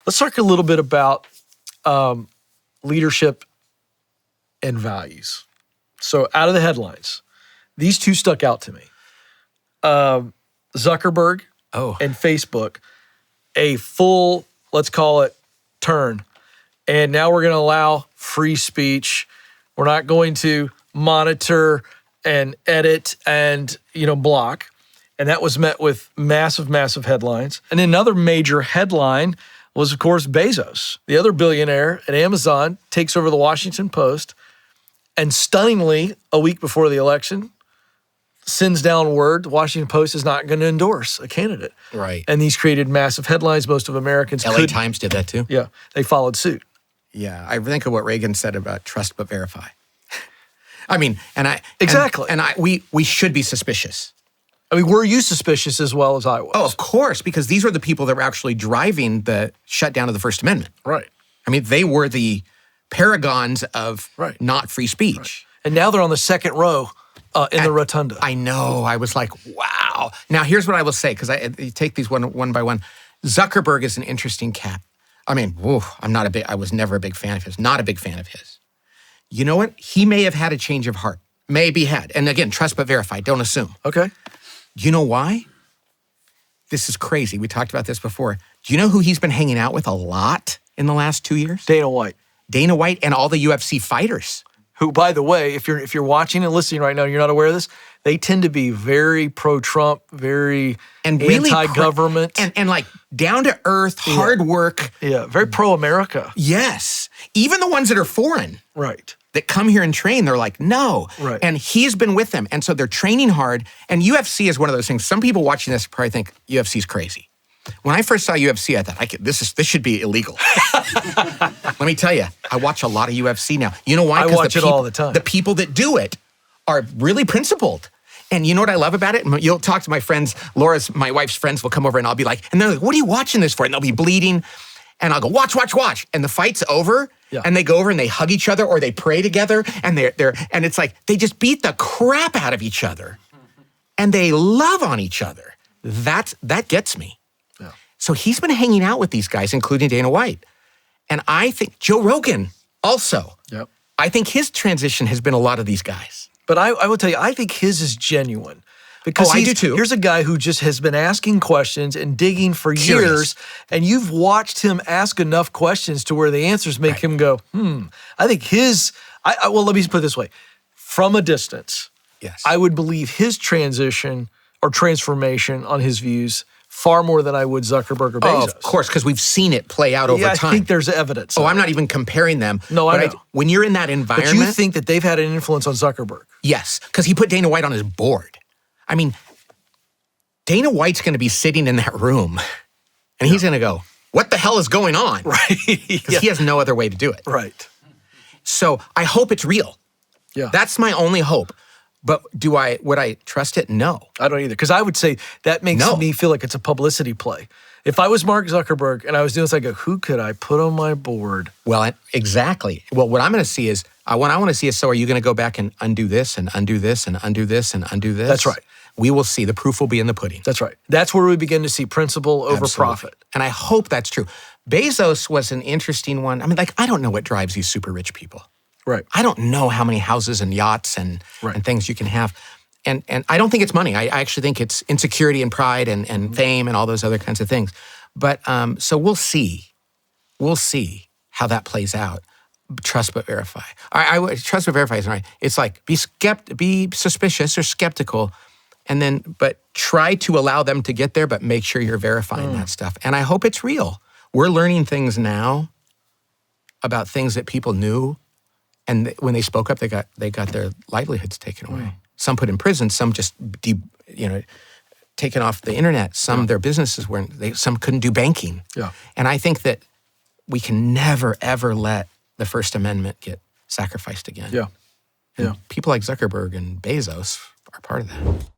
Let's talk a little bit about leadership and values. So out of the headlines, these two stuck out to me. Zuckerberg and Facebook, a full, let's call it, turn. And now we're going to allow free speech. We're not going to monitor and edit and, block. And that was met with massive, massive headlines. And another major headline was, of course, Bezos, the other billionaire at Amazon, takes over the Washington Post and stunningly, a week before the election, sends down word the Washington Post is not going to endorse a candidate. Right. And these created massive headlines. Most of Americans LA Times did that too. Yeah, they followed suit. Yeah, I think of what Reagan said about trust but verify. Exactly. We should be suspicious. Were you suspicious as well as I was? Oh, of course, because these are the people that were actually driving the shutdown of the First Amendment. Right. They were the paragons of not free speech. Right. And now they're on the second row in the rotunda. I know. I was like, wow. Now, here's what I will say, because I take these one by one. Zuckerberg is an interesting cat. I was never a big fan of his. Not a big fan of his. You know what? He may have had a change of heart. Maybe had. And again, trust but verify. Don't assume. Okay. You know why? This is crazy. We talked about this before. Do you know who he's been hanging out with a lot in the last 2 years? Dana White. Dana White and all the UFC fighters. Who, by the way, if you're watching and listening right now, you're not aware of this, they tend to be very pro-Trump, very really anti-government. And like down-to-earth, hard work. Yeah, very pro-America. Yes. Even the ones that are foreign. Right. That come here and train, they're like, no. Right. And he's been with them. And so they're training hard. And UFC is one of those things. Some people watching this probably think UFC is crazy. When I first saw UFC, I thought, this should be illegal. Let me tell you, I watch a lot of UFC now. You know why? I watch it all the time. The people that do it are really principled. And you know what I love about it? You'll talk to my friends, my wife's friends will come over and I'll be like, and they're like, what are you watching this for? And they'll be bleeding. And I'll go, watch. And the fight's over. Yeah. And they go over and they hug each other or they pray together. And and it's like, they just beat the crap out of each other. And they love on each other. That gets me. Yeah. So he's been hanging out with these guys, including Dana White. And I think Joe Rogan also. Yep. I think his transition has been a lot of these guys. But I will tell you, I think his is genuine. Because I do too. Here's a guy who just has been asking questions and digging for years, and you've watched him ask enough questions to where the answers make him go, I think well, let me put it this way. From a distance, yes, I would believe his transition or transformation on his views far more than I would Zuckerberg or Bezos. Oh, of course, because we've seen it play out over time. I think there's evidence. I'm not even comparing them. No, I know. When you're in that environment. But you think that they've had an influence on Zuckerberg? Yes, because he put Dana White on his board. Dana White's going to be sitting in that room, and he's going to go, what the hell is going on? Right. Because he has no other way to do it. Right. So I hope it's real. Yeah. That's my only hope. But would I trust it? No. I don't either. Because I would say that makes me feel like it's a publicity play. If I was Mark Zuckerberg and I was doing this, I go, who could I put on my board? Well, exactly. Well, what I'm going to see is, what I want to see is, so are you going to go back and undo this and undo this and undo this and undo this? That's right. We will see. The proof will be in the pudding. That's right. That's where we begin to see principle over profit. And I hope that's true. Bezos was an interesting one. I don't know what drives these super rich people. Right. I don't know how many houses and yachts and things you can have. And I don't think it's money. I actually think it's insecurity and pride and fame and all those other kinds of things. But so we'll see. We'll see how that plays out. Trust but verify. Trust but verify is right. It's like be suspicious or skeptical, but try to allow them to get there, but make sure you're verifying that stuff. And I hope it's real. We're learning things now about things that people knew, and when they spoke up, they got their livelihoods taken away. Some put in prison, some just taken off the internet. Some their businesses some couldn't do banking. Yeah. And I think that we can never ever let the First Amendment get sacrificed again. Yeah. And people like Zuckerberg and Bezos are part of that.